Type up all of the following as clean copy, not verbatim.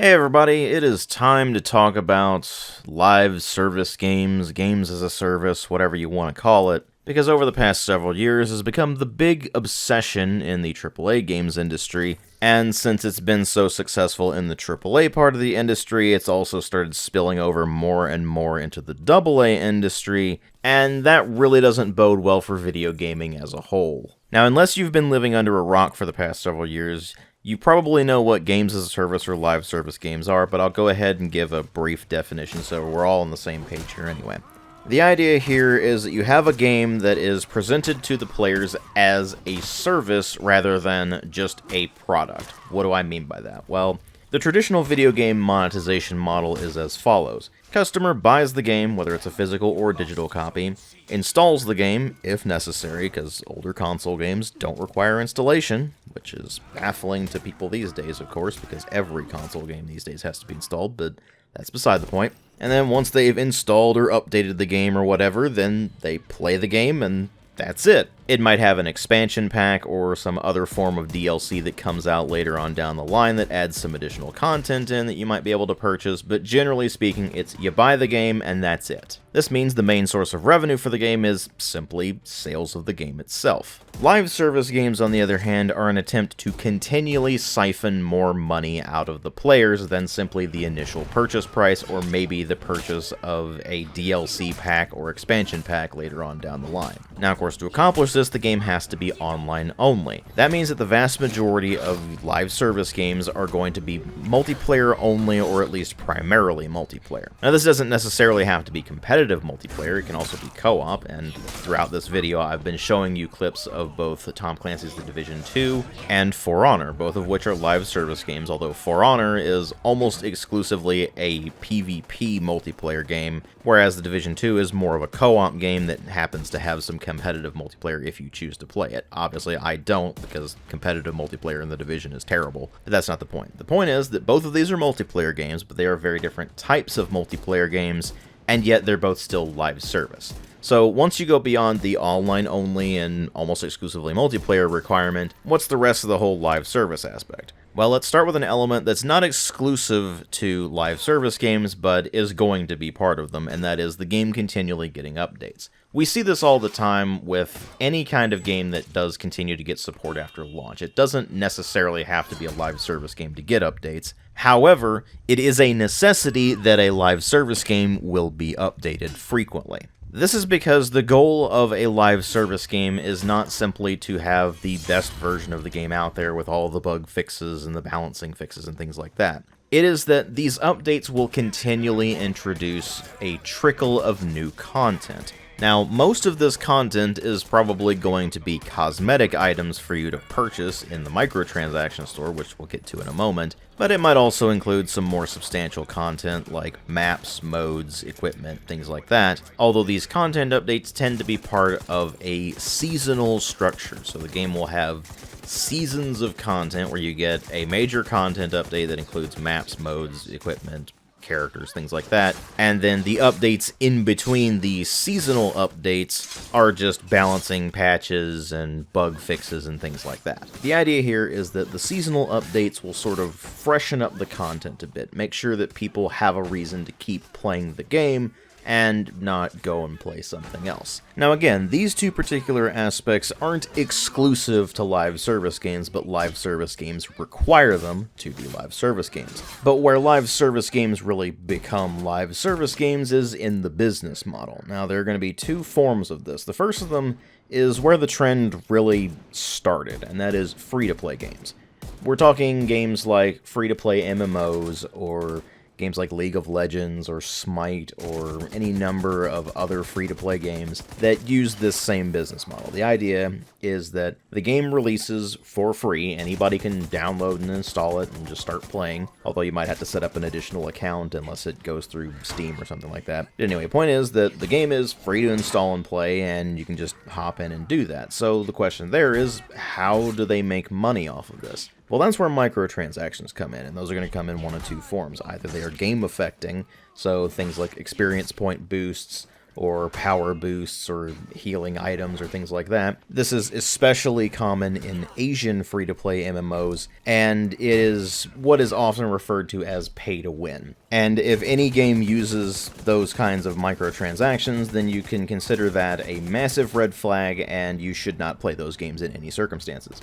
Hey everybody, it is time to talk about live service games, games as a service, whatever you want to call it, because over the past several years has become the big obsession in the AAA games industry, and since it's been so successful in the AAA part of the industry, it's also started spilling over more and more into the AA industry, and that really doesn't bode well for video gaming as a whole. Now, unless you've been living under a rock for the past several years, you probably know what games as a service or live service games are, but I'll go ahead and give a brief definition so we're all on the same page here anyway. The idea here is that you have a game that is presented to the players as a service rather than just a product. What do I mean by that? Well, the traditional video game monetization model is as follows. Customer buys the game, whether it's a physical or digital copy, installs the game, if necessary, because older console games don't require installation, which is baffling to people these days, of course, because every console game these days has to be installed, but that's beside the point. And then once they've installed or updated the game or whatever, then they play the game and that's it. It might have an expansion pack or some other form of DLC that comes out later on down the line that adds some additional content in that you might be able to purchase, but generally speaking, it's you buy the game and that's it. This means the main source of revenue for the game is simply sales of the game itself. Live service games, on the other hand, are an attempt to continually siphon more money out of the players than simply the initial purchase price or maybe the purchase of a DLC pack or expansion pack later on down the line. Now, of course, to accomplish this, the game has to be online only. That means that the vast majority of live service games are going to be multiplayer only, or at least primarily multiplayer. Now, this doesn't necessarily have to be competitive multiplayer, it can also be co-op, and throughout this video I've been showing you clips of both Tom Clancy's The Division 2 and For Honor, both of which are live service games, although For Honor is almost exclusively a PvP multiplayer game, whereas The Division 2 is more of a co-op game that happens to have some competitive multiplayer if you choose to play it. Obviously, I don't, because competitive multiplayer in The Division is terrible, but that's not the point. The point is that both of these are multiplayer games, but they are very different types of multiplayer games, and yet they're both still live service. So once you go beyond the online only and almost exclusively multiplayer requirement, what's the rest of the whole live service aspect? Well, let's start with an element that's not exclusive to live service games, but is going to be part of them, and that is the game continually getting updates. We see this all the time with any kind of game that does continue to get support after launch. It doesn't necessarily have to be a live service game to get updates. However, it is a necessity that a live service game will be updated frequently. This is because the goal of a live service game is not simply to have the best version of the game out there with all the bug fixes and the balancing fixes and things like that. It is that these updates will continually introduce a trickle of new content. Now, most of this content is probably going to be cosmetic items for you to purchase in the microtransaction store, which we'll get to in a moment, but it might also include some more substantial content like maps, modes, equipment, things like that, although these content updates tend to be part of a seasonal structure, so the game will have seasons of content where you get a major content update that includes maps, modes, equipment, characters, things like that, and then the updates in between the seasonal updates are just balancing patches and bug fixes and things like that. The idea here is that the seasonal updates will sort of freshen up the content a bit, make sure that people have a reason to keep playing the game and not go and play something else. Now again, these two particular aspects aren't exclusive to live service games, but live service games require them to be live service games. But where live service games really become live service games is in the business model. Now there are going to be two forms of this. The first of them is where the trend really started, and that is free-to-play games. We're talking games like free-to-play MMOs, or games like League of Legends or Smite or any number of other free-to-play games that use this same business model. The idea is that the game releases for free, anybody can download and install it and just start playing, although you might have to set up an additional account unless it goes through Steam or something like that. But anyway, the point is that the game is free to install and play, and you can just hop in and do that. So the question there is, how do they make money off of this? Well, that's where microtransactions come in, and those are going to come in one of two forms. Either they are game affecting, so things like experience point boosts, or power boosts or healing items or things like that. This is especially common in Asian free-to-play MMOs, and it is what is often referred to as pay-to-win. And if any game uses those kinds of microtransactions, then you can consider that a massive red flag, and you should not play those games in any circumstances.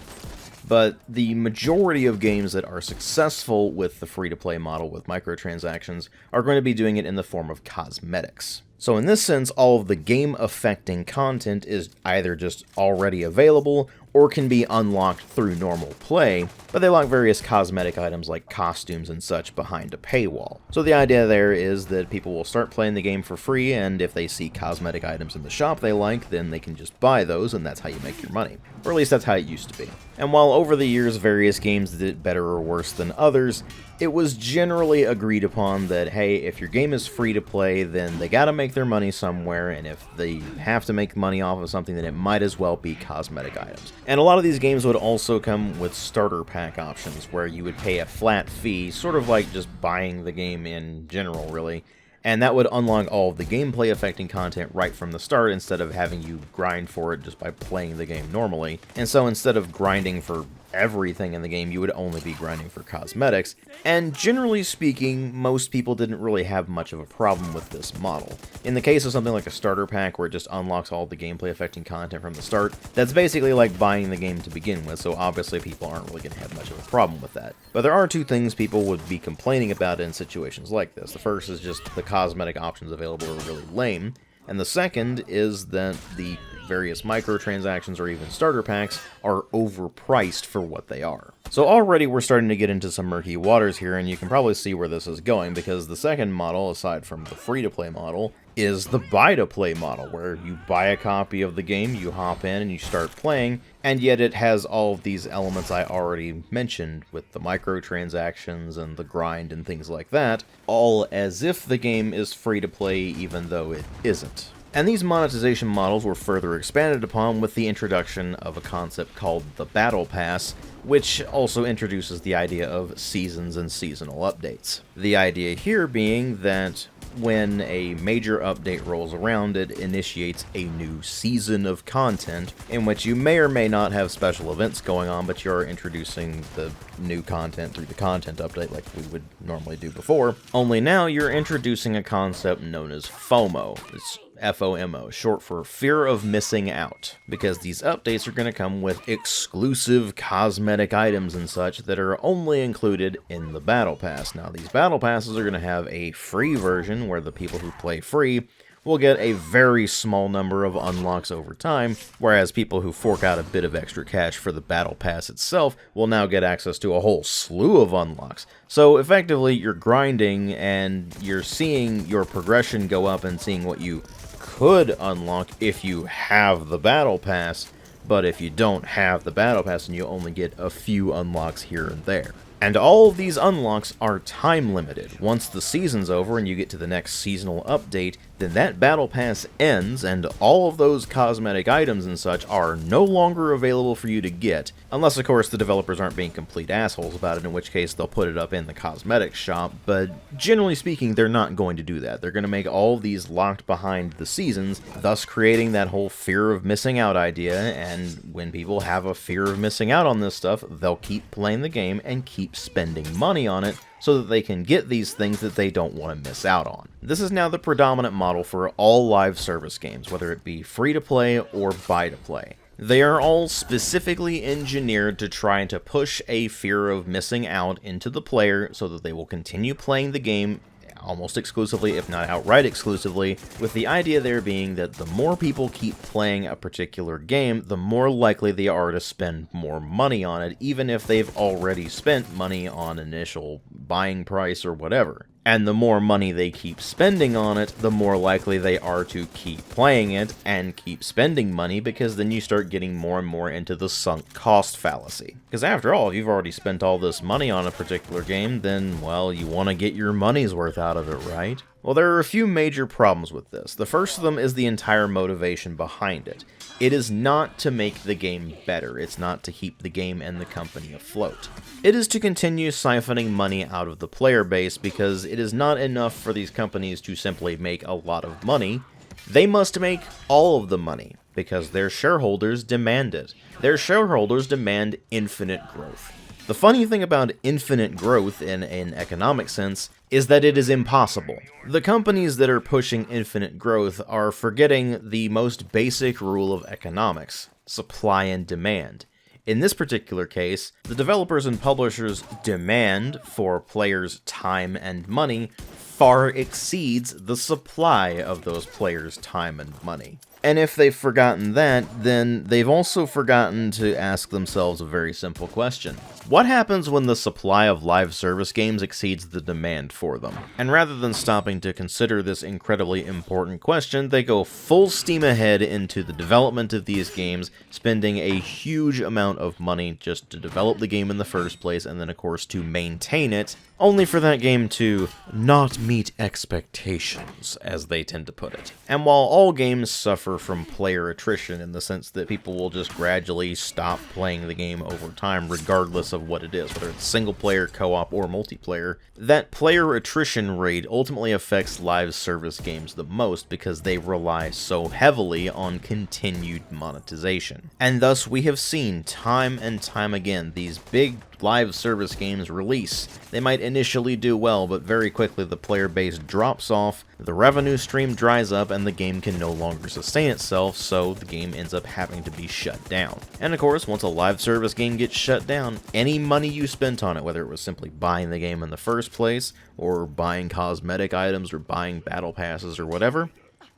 But the majority of games that are successful with the free-to-play model with microtransactions are going to be doing it in the form of cosmetics. So in this sense, all of the game-affecting content is either just already available or can be unlocked through normal play, but they lock various cosmetic items like costumes and such behind a paywall. So the idea there is that people will start playing the game for free, and if they see cosmetic items in the shop they like, then they can just buy those, and that's how you make your money. Or at least that's how it used to be. And while over the years various games did better or worse than others, it was generally agreed upon that, hey, if your game is free to play, then they gotta make their money somewhere, and if they have to make money off of something, then it might as well be cosmetic items. And a lot of these games would also come with starter pack options, where you would pay a flat fee, sort of like just buying the game in general, really, and that would unlock all of the gameplay affecting content right from the start instead of having you grind for it just by playing the game normally. And so instead of grinding for everything in the game, you would only be grinding for cosmetics, and generally speaking, most people didn't really have much of a problem with this model. In the case of something like a starter pack where it just unlocks all the gameplay affecting content from the start, that's basically like buying the game to begin with, so obviously people aren't really going to have much of a problem with that. But there are two things people would be complaining about in situations like this. The first is just the cosmetic options available are really lame, and the second is that the various microtransactions or even starter packs are overpriced for what they are. So already we're starting to get into some murky waters here, and you can probably see where this is going, because the second model, aside from the free-to-play model, is the buy-to-play model, where you buy a copy of the game, you hop in, and you start playing, and yet it has all of these elements I already mentioned, with the microtransactions and the grind and things like that, all as if the game is free-to-play even though it isn't. And these monetization models were further expanded upon with the introduction of a concept called the Battle Pass, which also introduces the idea of seasons and seasonal updates. The idea here being that when a major update rolls around, it initiates a new season of content, in which you may or may not have special events going on, but you're introducing the new content through the content update like we would normally do before. Only now you're introducing a concept known as FOMO. It's FOMO, short for fear of missing out, because these updates are going to come with exclusive cosmetic items and such that are only included in the Battle Pass. Now, these Battle Passes are going to have a free version where the people who play free will get a very small number of unlocks over time, whereas people who fork out a bit of extra cash for the Battle Pass itself will now get access to a whole slew of unlocks. So effectively, you're grinding and you're seeing your progression go up and seeing what you could unlock if you have the Battle Pass, but if you don't have the Battle Pass, then you only get a few unlocks here and there. And all of these unlocks are time limited. Once the season's over and you get to the next seasonal update, then that Battle Pass ends, and all of those cosmetic items and such are no longer available for you to get, unless of course the developers aren't being complete assholes about it, in which case they'll put it up in the cosmetics shop, but generally speaking they're not going to do that. They're going to make all of these locked behind the seasons, thus creating that whole fear of missing out idea, and when people have a fear of missing out on this stuff, they'll keep playing the game and keep spending money on it, so that they can get these things that they don't want to miss out on. This is now the predominant model for all live service games, whether it be free-to-play or buy-to-play. They are all specifically engineered to try to push a fear of missing out into the player so that they will continue playing the game almost exclusively, if not outright exclusively, with the idea there being that the more people keep playing a particular game, the more likely they are to spend more money on it, even if they've already spent money on initial buying price or whatever. And the more money they keep spending on it, the more likely they are to keep playing it and keep spending money, because then you start getting more and more into the sunk cost fallacy. Because after all, if you've already spent all this money on a particular game, then, well, you want to get your money's worth out of it, right? Well, there are a few major problems with this. The first of them is the entire motivation behind it. It is not to make the game better. It's not to keep the game and the company afloat. It is to continue siphoning money out of the player base, because it is not enough for these companies to simply make a lot of money. They must make all of the money, because their shareholders demand it. Their shareholders demand infinite growth. The funny thing about infinite growth in an economic sense is that it is impossible. The companies that are pushing infinite growth are forgetting the most basic rule of economics: supply and demand. In this particular case, the developers and publishers' demand for players' time and money far exceeds the supply of those players' time and money. And if they've forgotten that, then they've also forgotten to ask themselves a very simple question. What happens when the supply of live service games exceeds the demand for them? And rather than stopping to consider this incredibly important question, they go full steam ahead into the development of these games, spending a huge amount of money just to develop the game in the first place, and then of course to maintain it, only for that game to not meet expectations, as they tend to put it. And while all games suffer from player attrition in the sense that people will just gradually stop playing the game over time regardless of what it is, whether it's single player, co-op, or multiplayer, that player attrition rate ultimately affects live service games the most because they rely so heavily on continued monetization. And thus we have seen time and time again these big live service games release. They might initially do well, but very quickly the player base drops off, the revenue stream dries up, and the game can no longer sustain itself, so the game ends up having to be shut down. And of course, once a live service game gets shut down, any money you spent on it, whether it was simply buying the game in the first place, or buying cosmetic items, or buying battle passes, or whatever,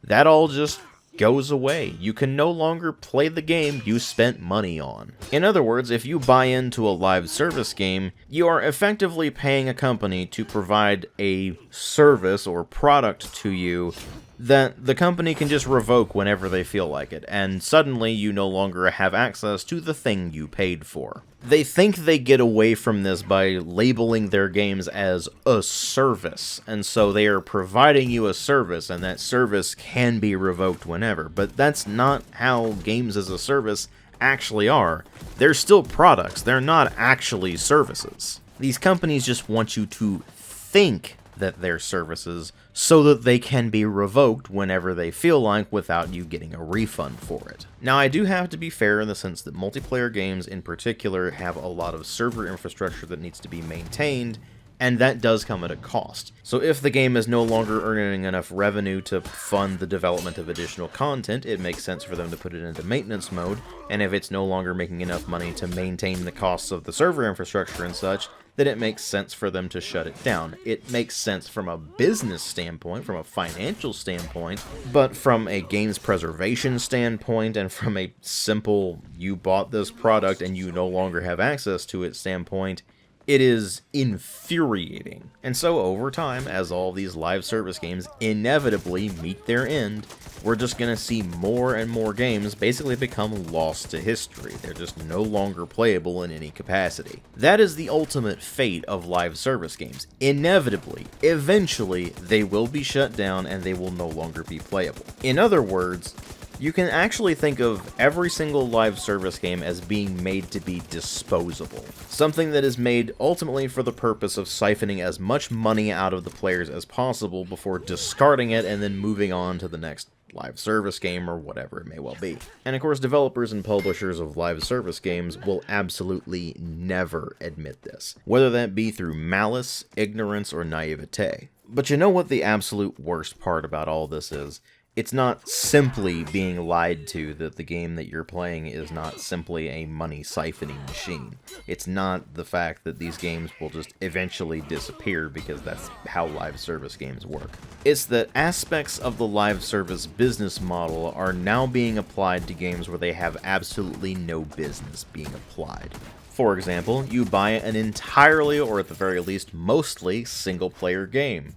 that all just goes away. You can no longer play the game you spent money on. In other words, if you buy into a live service game, you are effectively paying a company to provide a service or product to you that the company can just revoke whenever they feel like it, and suddenly you no longer have access to the thing you paid for. They think they get away from this by labeling their games as a service, and so they are providing you a service, and that service can be revoked whenever, but that's not how games as a service actually are. They're still products, they're not actually services. These companies just want you to think that they're services so that they can be revoked whenever they feel like without you getting a refund for it. Now, I do have to be fair in the sense that multiplayer games in particular have a lot of server infrastructure that needs to be maintained, and that does come at a cost. So if the game is no longer earning enough revenue to fund the development of additional content, it makes sense for them to put it into maintenance mode, and if it's no longer making enough money to maintain the costs of the server infrastructure and such, then it makes sense for them to shut it down. It makes sense from a business standpoint, from a financial standpoint, but from a games preservation standpoint, and from a simple, you bought this product and you no longer have access to it standpoint, it is infuriating. And so over time, as all these live service games inevitably meet their end, we're just going to see more and more games basically become lost to history. They're just no longer playable in any capacity. That is the ultimate fate of live service games. Inevitably, eventually, they will be shut down and they will no longer be playable. In other words, you can actually think of every single live service game as being made to be disposable. Something that is made ultimately for the purpose of siphoning as much money out of the players as possible before discarding it and then moving on to the next live service game or whatever it may well be. And of course, developers and publishers of live service games will absolutely never admit this, whether that be through malice, ignorance, or naivete. But you know what the absolute worst part about all this is? It's not simply being lied to that the game that you're playing is not simply a money siphoning machine. It's not the fact that these games will just eventually disappear because that's how live service games work. It's that aspects of the live service business model are now being applied to games where they have absolutely no business being applied. For example, you buy an entirely, or at the very least mostly, single-player game,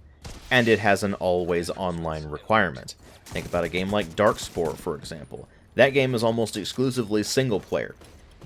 and it has an always online requirement. Think about a game like Darkspore, for example. That game is almost exclusively single-player,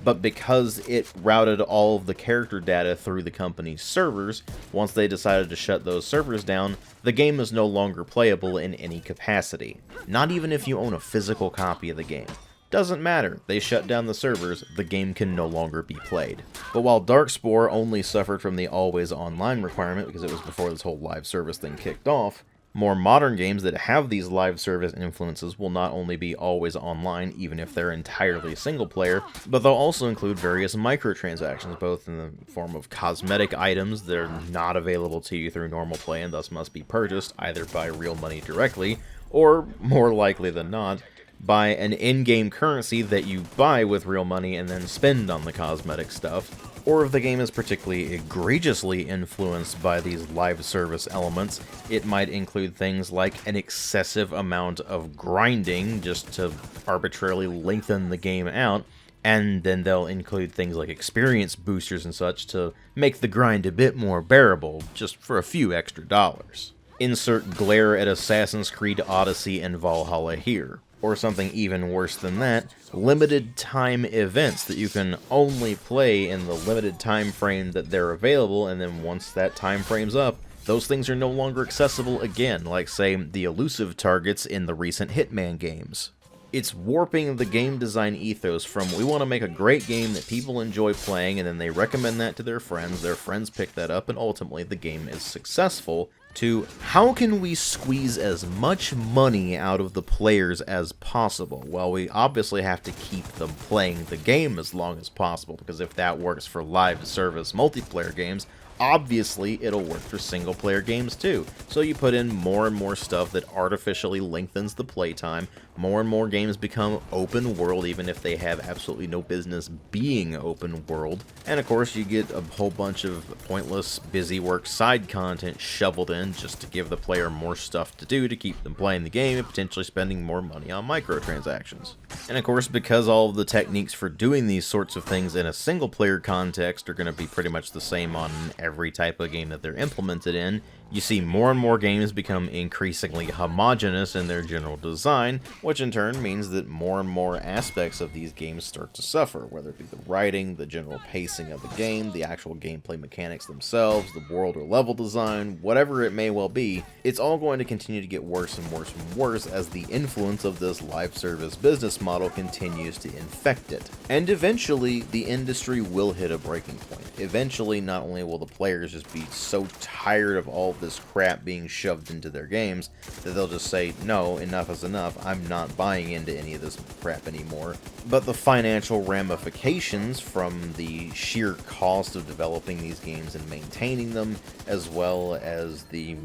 but because it routed all of the character data through the company's servers, once they decided to shut those servers down, the game is no longer playable in any capacity. Not even if you own a physical copy of the game. Doesn't matter, they shut down the servers, the game can no longer be played. But while Darkspore only suffered from the always online requirement because it was before this whole live service thing kicked off, More modern games that have these live service influences will not only be always online, even if they're entirely single player, but they'll also include various microtransactions, both in the form of cosmetic items that are not available to you through normal play and thus must be purchased either by real money directly, or, more likely than not, by an in-game currency that you buy with real money and then spend on the cosmetic stuff. Or if the game is particularly egregiously influenced by these live service elements, it might include things like an excessive amount of grinding just to arbitrarily lengthen the game out, and then they'll include things like experience boosters and such to make the grind a bit more bearable, just for a few extra dollars. Insert glare at Assassin's Creed Odyssey and Valhalla here. Or something even worse than that, limited time events that you can only play in the limited time frame that they're available, and then once that time frame's up, those things are no longer accessible again, like, say, the elusive targets in the recent Hitman games. It's warping the game design ethos from, we want to make a great game that people enjoy playing, and then they recommend that to their friends pick that up, and ultimately the game is successful, to how can we squeeze as much money out of the players as possible? Well, we obviously have to keep them playing the game as long as possible, because if that works for live service multiplayer games, obviously it'll work for single player games too. So you put in more and more stuff that artificially lengthens the playtime. More and more games become open world, even if they have absolutely no business being open world. And of course you get a whole bunch of pointless busy work side content shoveled in just to give the player more stuff to do to keep them playing the game and potentially spending more money on microtransactions. And of course, because all of the techniques for doing these sorts of things in a single player context are going to be pretty much the same on every type of game that they're implemented in, you see more and more games become increasingly homogeneous in their general design, which in turn means that more and more aspects of these games start to suffer, whether it be the writing, the general pacing of the game, the actual gameplay mechanics themselves, the world or level design, whatever it may well be. It's all going to continue to get worse and worse and worse as the influence of this live service business model continues to infect it. And eventually, the industry will hit a breaking point. Eventually, not only will the players just be so tired of all this crap being shoved into their games that they'll just say, no, enough is enough, I'm not buying into any of this crap anymore. But the financial ramifications from the sheer cost of developing these games and maintaining them, as well as the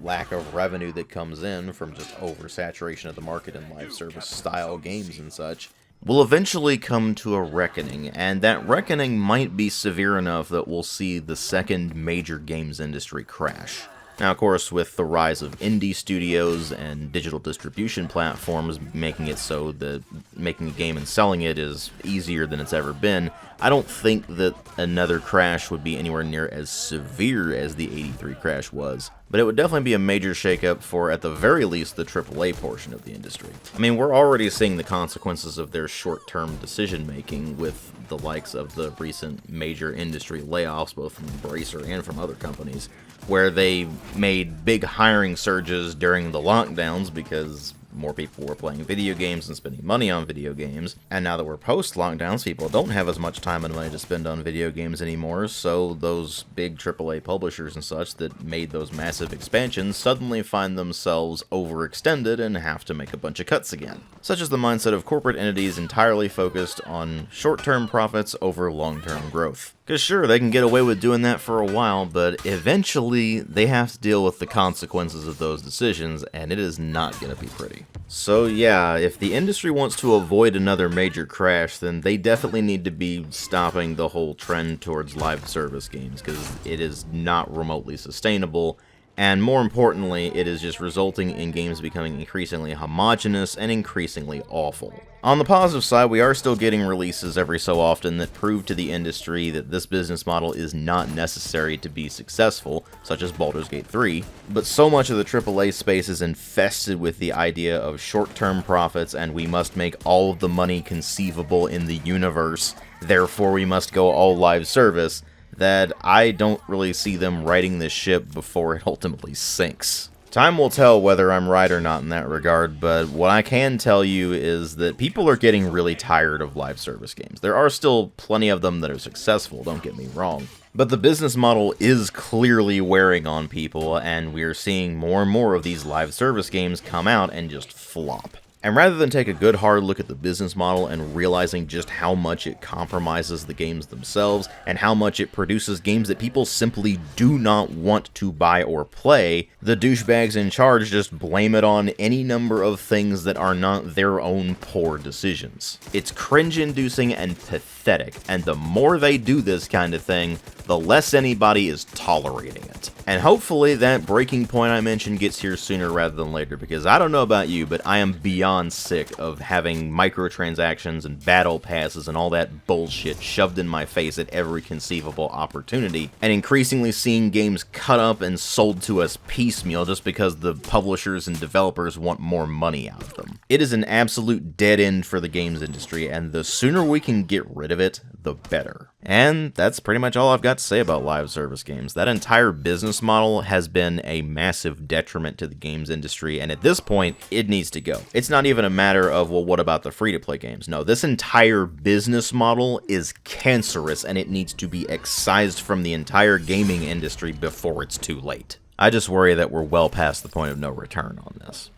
lack of revenue that comes in from just oversaturation of the market in live service style games and such, will eventually come to a reckoning, and that reckoning might be severe enough that we'll see the second major games industry crash. Now, of course, with the rise of indie studios and digital distribution platforms making it so that making a game and selling it is easier than it's ever been, I don't think that another crash would be anywhere near as severe as the '83 crash was. But it would definitely be a major shakeup for, at the very least, the AAA portion of the industry. I mean, we're already seeing the consequences of their short-term decision-making with the likes of the recent major industry layoffs, both from Embracer and from other companies, where they made big hiring surges during the lockdowns because more people were playing video games and spending money on video games. And now that we're post-lockdowns, people don't have as much time and money to spend on video games anymore, so those big AAA publishers and such that made those massive expansions suddenly find themselves overextended and have to make a bunch of cuts again. Such is the mindset of corporate entities entirely focused on short-term profits over long-term growth. Because sure, they can get away with doing that for a while, but eventually they have to deal with the consequences of those decisions, and it is not going to be pretty. So yeah, if the industry wants to avoid another major crash, then they definitely need to be stopping the whole trend towards live service games, because it is not remotely sustainable. And more importantly, it is just resulting in games becoming increasingly homogenous and increasingly awful. On the positive side, we are still getting releases every so often that prove to the industry that this business model is not necessary to be successful, such as Baldur's Gate 3, but so much of the AAA space is infested with the idea of short-term profits and we must make all of the money conceivable in the universe, therefore we must go all live service, that I don't really see them righting this ship before it ultimately sinks. Time will tell whether I'm right or not in that regard, but what I can tell you is that people are getting really tired of live service games. There are still plenty of them that are successful, don't get me wrong, But the business model is clearly wearing on people, and we're seeing more and more of these live service games come out and just flop. And rather than take a good hard look at the business model and realizing just how much it compromises the games themselves and how much it produces games that people simply do not want to buy or play, the douchebags in charge just blame it on any number of things that are not their own poor decisions. It's cringe-inducing and pathetic, and the more they do this kind of thing, the less anybody is tolerating it. And hopefully that breaking point I mentioned gets here sooner rather than later, because I don't know about you, but I am beyond sick of having microtransactions and battle passes and all that bullshit shoved in my face at every conceivable opportunity, and increasingly seeing games cut up and sold to us piecemeal just because the publishers and developers want more money out of them. It is an absolute dead end for the games industry, and the sooner we can get rid of it, the better. And that's pretty much all I've got to say about live service games. That entire business model has been a massive detriment to the games industry, and at this point, it needs to go. It's not even a matter of, well, what about the free-to-play games? No, this entire business model is cancerous, and it needs to be excised from the entire gaming industry before it's too late. I just worry that we're well past the point of no return on this.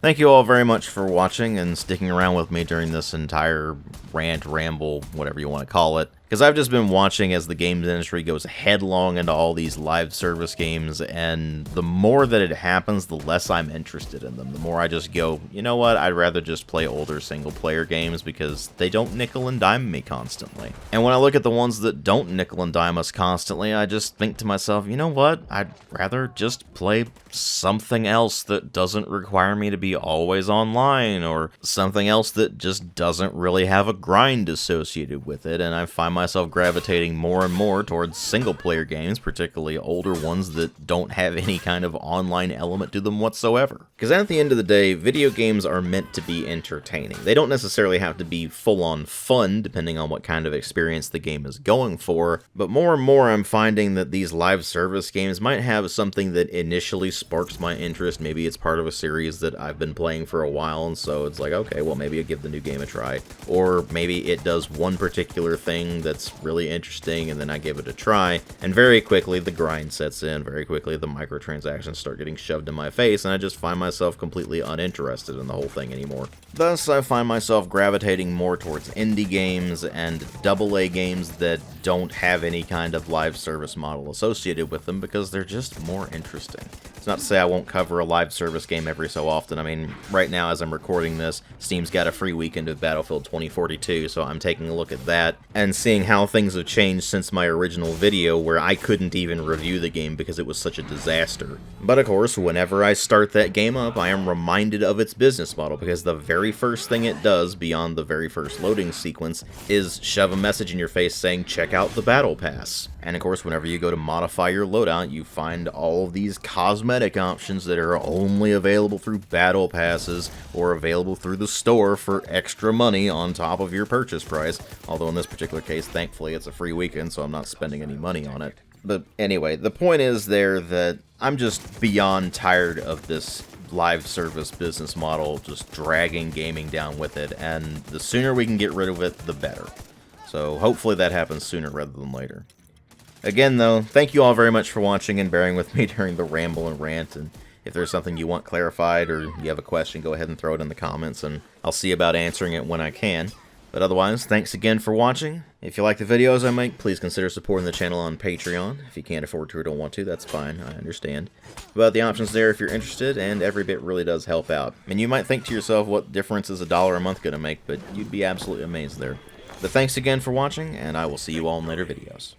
Thank you all very much for watching and sticking around with me during this entire rant, ramble, whatever you want to call it. Because I've just been watching as the games industry goes headlong into all these live service games, and the more that it happens, the less I'm interested in them. The more I just go, you know what, I'd rather just play older single-player games because they don't nickel and dime me constantly. And when I look at the ones that don't nickel and dime us constantly, I just think to myself, you know what, I'd rather just play something else that doesn't require me to be always online, or something else that just doesn't really have a grind associated with it, and I find myself gravitating more and more towards single-player games, particularly older ones that don't have any kind of online element to them whatsoever. Because at the end of the day, video games are meant to be entertaining. They don't necessarily have to be full-on fun, depending on what kind of experience the game is going for, but more and more I'm finding that these live service games might have something that initially sparks my interest. Maybe it's part of a series that I've been playing for a while, and so it's like, okay, well, maybe I'll give the new game a try. Or maybe it does one particular thing that's really interesting, and then I give it a try, and very quickly the grind sets in, very quickly the microtransactions start getting shoved in my face, and I just find myself completely uninterested in the whole thing anymore. Thus, I find myself gravitating more towards indie games and AA games that don't have any kind of live service model associated with them because they're just more interesting. It's not to say I won't cover a live service game every so often. I mean, right now as I'm recording this, Steam's got a free weekend of Battlefield 2042, so I'm taking a look at that and seeing how things have changed since my original video where I couldn't even review the game because it was such a disaster. But of course, whenever I start that game up, I am reminded of its business model, because the very first thing it does, beyond the very first loading sequence, is shove a message in your face saying, check out the Battle Pass. And of course, whenever you go to modify your loadout, you find all of these cosmetic options that are only available through Battle Passes or available through the store for extra money on top of your purchase price. Although in this particular case, thankfully, it's a free weekend, so I'm not spending any money on it. But anyway, the point is there that I'm just beyond tired of this live service business model just dragging gaming down with it, and the sooner we can get rid of it, the better. So hopefully that happens sooner rather than later. Again, though, thank you all very much for watching and bearing with me during the ramble and rant, and if there's something you want clarified or you have a question, go ahead and throw it in the comments, and I'll see about answering it when I can. But otherwise, thanks again for watching. If you like the videos I make, please consider supporting the channel on Patreon. If you can't afford to or don't want to, that's fine, I understand. But the option's there if you're interested, and every bit really does help out. I mean, you might think to yourself, what difference is $1 a month going to make, but you'd be absolutely amazed there. But thanks again for watching, and I will see you all in later videos.